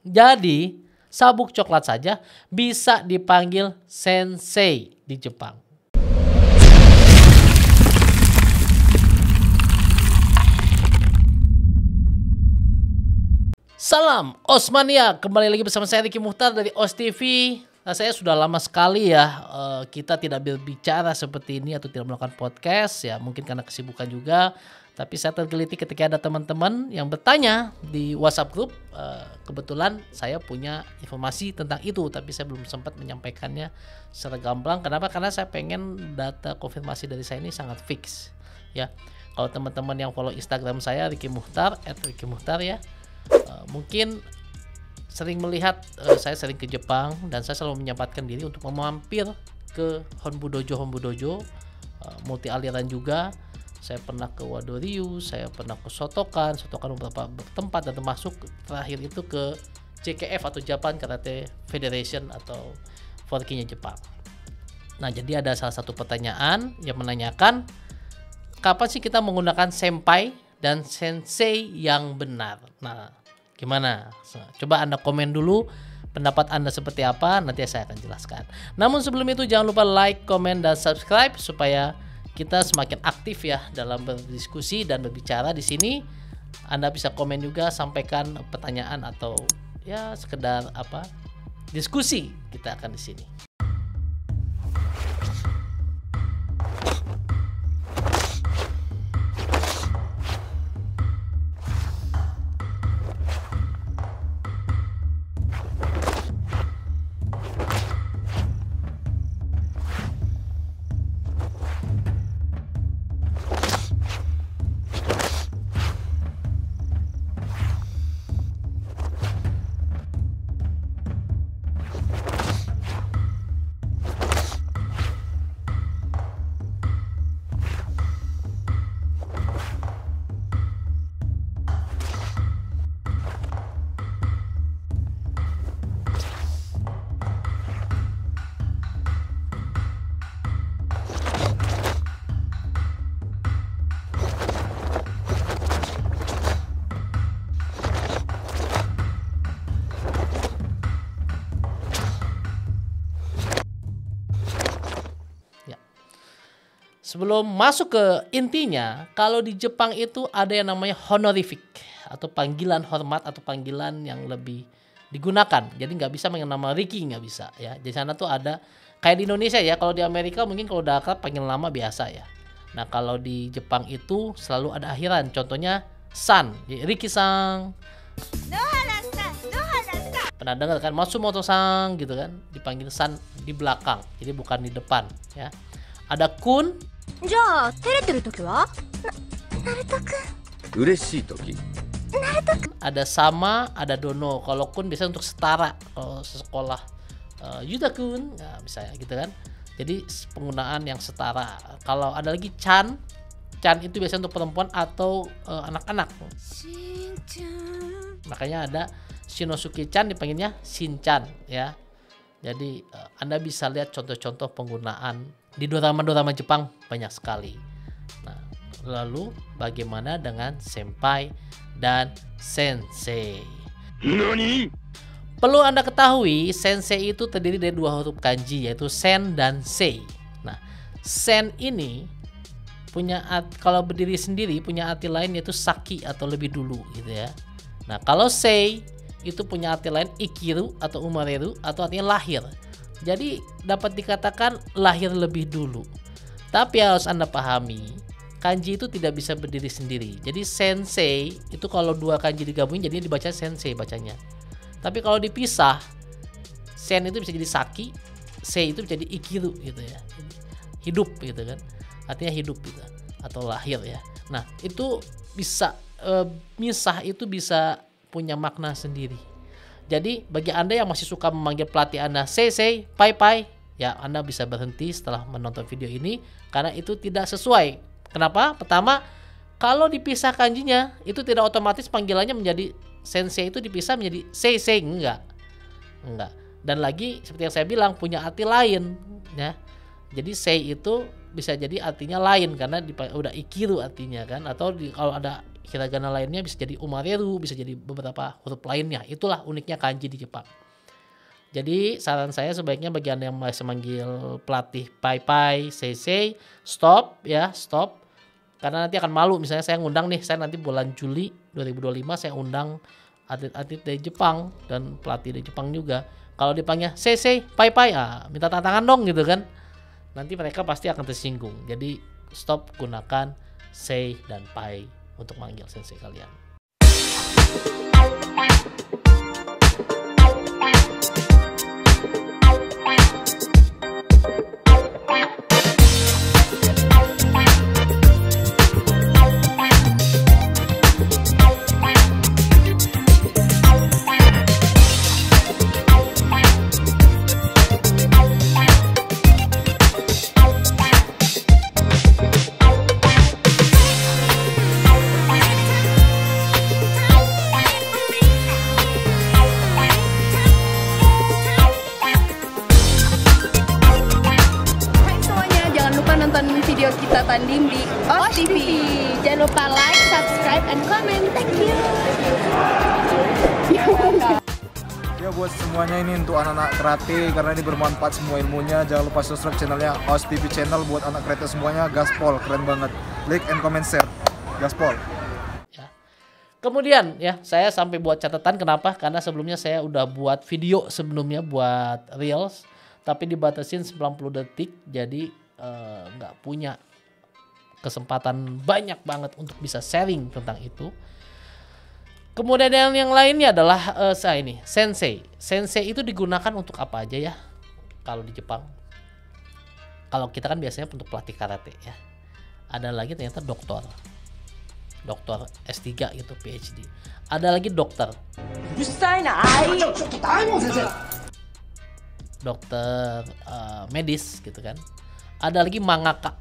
Jadi, sabuk coklat saja bisa dipanggil sensei di Jepang. Salam Osmania, kembali lagi bersama saya Ricky Muhtar dari OS TV. Nah, saya sudah lama sekali ya kita tidak berbicara seperti ini atau tidak melakukan podcast ya, mungkin karena kesibukan juga. Tapi saya tergelitik ketika ada teman-teman yang bertanya di WhatsApp group. Kebetulan saya punya informasi tentang itu, tapi saya belum sempat menyampaikannya secara gamblang. Kenapa? Karena saya pengen data konfirmasi dari saya ini sangat fix ya. Kalau teman-teman yang follow Instagram saya Ricky Muhtar @ricky_muhtar ya, mungkin sering melihat saya sering ke Jepang dan saya selalu menyempatkan diri untuk mampir ke Honbu Dojo, multi aliran juga. Saya pernah ke Wado Ryu, saya pernah ke Shotokan beberapa tempat, dan termasuk terakhir itu ke JKF atau Japan Karate Federation atau Forky-nya Jepang. Nah, jadi ada salah satu pertanyaan yang menanyakan kapan sih kita menggunakan senpai dan sensei yang benar. Nah, gimana? Coba Anda komen dulu pendapat Anda seperti apa, nanti saya akan jelaskan. Namun sebelum itu jangan lupa like, komen, dan subscribe supaya kita semakin aktif ya dalam berdiskusi dan berbicara di sini. Anda bisa komen juga, sampaikan pertanyaan atau ya sekedar diskusi kita akan di sini. Sebelum masuk ke intinya, kalau di Jepang itu ada yang namanya honorific atau panggilan hormat atau panggilan yang lebih digunakan. Jadi nggak bisa dengan nama Ricky, nggak bisa ya. Di sana tuh ada kayak di Indonesia ya. Kalau di Amerika mungkin kalau udah akrab panggil nama biasa ya. Nah, kalau di Jepang itu selalu ada akhiran. Contohnya san, Ricky-san. Pernah dengar kan Matsumoto-san gitu kan, dipanggil san di belakang. Jadi bukan di depan ya. Ada kun. Ada sama, ada dono. Kalau kun biasanya untuk setara. Kalau sekolah Yuda-kun, nah, misalnya gitu kan. Jadi penggunaan yang setara. Kalau ada lagi chan itu biasanya untuk perempuan atau anak-anak. Makanya ada Shinosuke-chan dipanggilnya Shin-chan ya. Jadi Anda bisa lihat contoh-contoh penggunaan di dorama-dorama Jepang banyak sekali. Nah, lalu bagaimana dengan senpai dan sensei? Nani? Perlu Anda ketahui, sensei itu terdiri dari dua huruf kanji, yaitu sen dan sei. Nah, sen ini punya kalau berdiri sendiri punya arti lain, yaitu saki atau lebih dulu gitu ya. Nah, kalau sei itu punya arti lain ikiru atau umareru atau artinya lahir. Jadi dapat dikatakan lahir lebih dulu. Tapi harus Anda pahami, kanji itu tidak bisa berdiri sendiri. Jadi sensei itu kalau dua kanji digabungin jadinya dibaca sensei bacanya. Tapi kalau dipisah, sen itu bisa jadi saki, sei itu bisa jadi ikiru gitu ya. Hidup gitu kan. Artinya hidup gitu atau lahir ya. Nah, itu bisa misah itu bisa punya makna sendiri. Jadi bagi Anda yang masih suka memanggil pelatih Anda sei, pai, ya Anda bisa berhenti setelah menonton video ini karena itu tidak sesuai. Kenapa? Pertama, kalau dipisah kanjinya itu tidak otomatis panggilannya menjadi sensei itu dipisah menjadi sei, enggak. Dan lagi seperti yang saya bilang punya arti lain ya. Jadi sei itu bisa jadi artinya lain karena udah ikiru artinya kan, atau kalau ada hiragana lainnya bisa jadi umareru, bisa jadi beberapa huruf lainnya. Itulah uniknya kanji di Jepang. Jadi saran saya sebaiknya bagi Anda yang masih manggil pelatih pai, sei, stop ya, stop. Karena nanti akan malu, misalnya saya ngundang nih, saya nanti bulan Juli 2025 saya undang atlet-atlet dari Jepang dan pelatih dari Jepang juga. Kalau dipanggil sei, pai, minta tantangan dong gitu kan. Nanti mereka pasti akan tersinggung. Jadi stop gunakan sei dan pai untuk manggil sensei kalian. Nonton video kita tanding di OS TV. Jangan lupa like, subscribe, and comment. Thank you. Ya buat semuanya ini untuk anak-anak karate karena ini bermanfaat semua ilmunya. Jangan lupa subscribe channelnya OS TV channel buat anak karate semuanya. Gaspol keren banget. Like and comment share. Gaspol. Ya. Kemudian ya saya sampai buat catatan kenapa? Karena sebelumnya saya udah buat video sebelumnya buat reels tapi dibatasin 90 detik jadi nggak punya kesempatan banyak banget untuk bisa sharing tentang itu. Kemudian yang lainnya adalah saya ini sensei. Sensei itu digunakan untuk apa aja ya? Kalau di Jepang, kalau kita kan biasanya untuk pelatih karate ya. Ada lagi ternyata dokter S3 gitu, PhD. Ada lagi dokter. Dokter medis gitu kan. Ada lagi mangaka,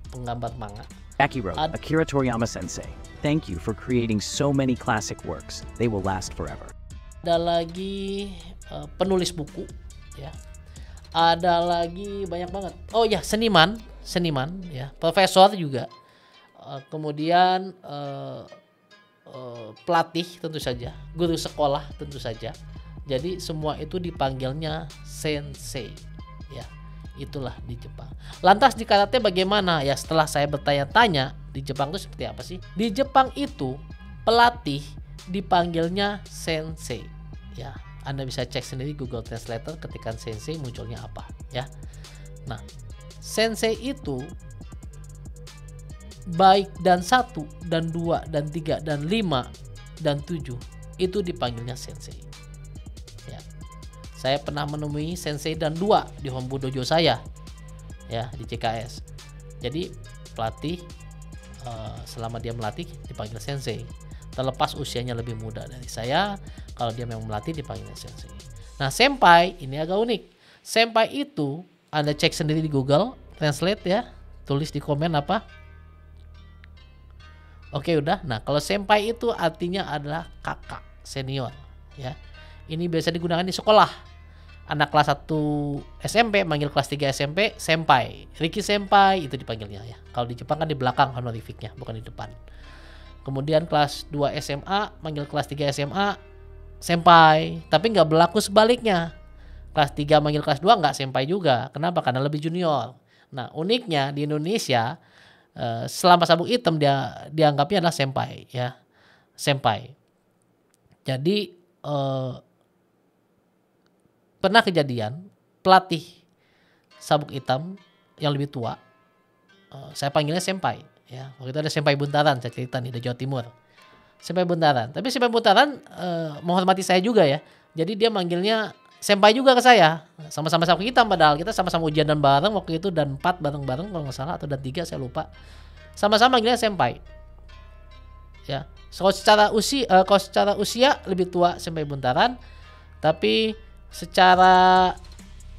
penggambar manga. Akira Toriyama Sensei. Thank you for creating so many classic works. They will last forever. Ada lagi penulis buku, ya. Ada lagi banyak banget. Oh ya, seniman, ya. Profesor juga. Kemudian pelatih tentu saja, guru sekolah tentu saja. Jadi semua itu dipanggilnya sensei, ya. Itulah di Jepang. Lantas di karate bagaimana? Ya setelah saya bertanya-tanya di Jepang itu seperti apa sih? Di Jepang itu pelatih dipanggilnya sensei. Ya, Anda bisa cek sendiri Google Translator ketika sensei munculnya apa, ya. Nah, sensei itu baik dan 1 dan 2 dan 3 dan 5 dan 7 itu dipanggilnya sensei. Saya pernah menemui sensei dan 2 di Hombu Dojo saya, ya di CKS. Jadi pelatih selama dia melatih dipanggil sensei. Terlepas usianya lebih muda dari saya, kalau dia memang melatih dipanggil sensei. Nah senpai ini agak unik. Senpai itu Anda cek sendiri di Google Translate ya, tulis di komen apa. Oke udah. Nah kalau senpai itu artinya adalah kakak senior, ya. Ini biasa digunakan di sekolah. Anak kelas 1 SMP manggil kelas 3 SMP senpai. Riki senpai itu dipanggilnya ya. Kalau di Jepang kan di belakang honorificnya, bukan di depan. Kemudian kelas 2 SMA manggil kelas 3 SMA senpai. Tapi nggak berlaku sebaliknya. Kelas 3 manggil kelas 2 nggak senpai juga. Kenapa? Karena lebih junior. Nah uniknya di Indonesia selama sabuk hitam dia dianggapnya adalah senpai ya. Senpai. Jadi pernah kejadian pelatih sabuk hitam yang lebih tua, saya panggilnya senpai ya. Waktu itu ada senpai Buntaran, saya cerita nih di Jawa Timur. Senpai Buntaran, tapi senpai Buntaran menghormati saya juga ya. Jadi dia manggilnya senpai juga ke saya. Sama-sama sabuk hitam padahal kita sama-sama ujian dan bareng waktu itu dan 4 bareng-bareng kalau nggak salah atau dan 3 saya lupa. Sama-sama manggilnya senpai. Ya. Kalau secara usia lebih tua senpai Buntaran, tapi secara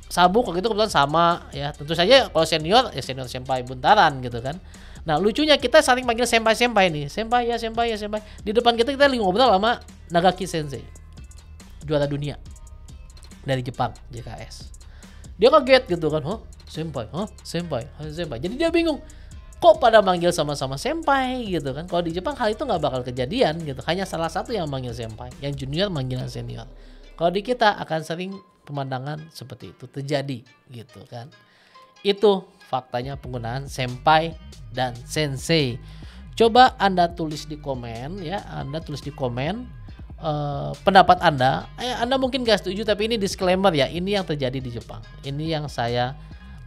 sabuk waktu itu kebetulan sama ya. Tentu saja kalau senior ya senior senpai Buntaran gitu kan. Nah lucunya kita saling panggil senpai nih. Senpai. Di depan kita lagi ngobrol sama Nagaki Sensei, juara dunia dari Jepang JKS. Dia kaget gitu kan, senpai. Jadi dia bingung. kok pada manggil sama-sama senpai gitu kan. Kalau di Jepang hal itu nggak bakal kejadian gitu. Hanya salah satu yang manggil senpai, yang junior manggil yang senior. Kalau di kita akan sering pemandangan seperti itu terjadi gitu kan. Itu faktanya penggunaan senpai dan sensei. Coba Anda tulis di komen ya, Anda tulis di komen pendapat Anda. Anda mungkin gak setuju, tapi ini disclaimer ya, ini yang terjadi di Jepang. Ini yang saya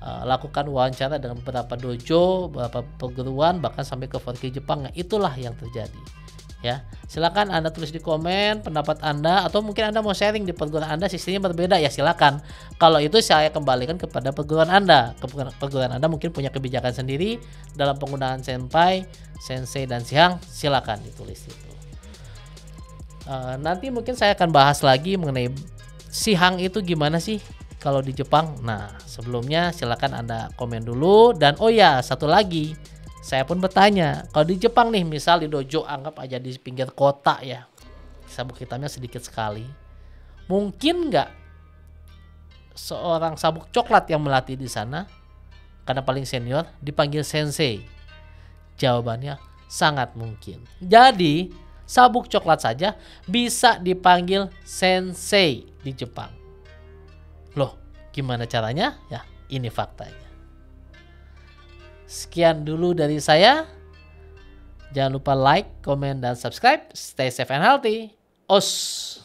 lakukan wawancara dengan beberapa dojo, beberapa perguruan, bahkan sampai ke 4K Jepang. Nah, itulah yang terjadi. Ya, silakan Anda tulis di komen pendapat Anda, atau mungkin Anda mau sharing di perguruan Anda sistemnya berbeda, ya silakan. Kalau itu saya kembalikan kepada perguruan Anda. Perguruan Anda mungkin punya kebijakan sendiri dalam penggunaan senpai, sensei dan shihang, silakan ditulis itu. Nanti mungkin saya akan bahas lagi mengenai shihang itu gimana sih kalau di Jepang. Nah, sebelumnya silakan Anda komen dulu. Dan oh ya, satu lagi, saya pun bertanya, kalau di Jepang nih, misal di dojo, anggap aja di pinggir kota ya, sabuk hitamnya sedikit sekali, mungkin nggak seorang sabuk coklat yang melatih di sana, karena paling senior, dipanggil sensei? Jawabannya sangat mungkin. Jadi sabuk coklat saja bisa dipanggil sensei di Jepang. Loh, gimana caranya? Ya, ini faktanya. Sekian dulu dari saya. Jangan lupa like, comment, dan subscribe. Stay safe and healthy. Os.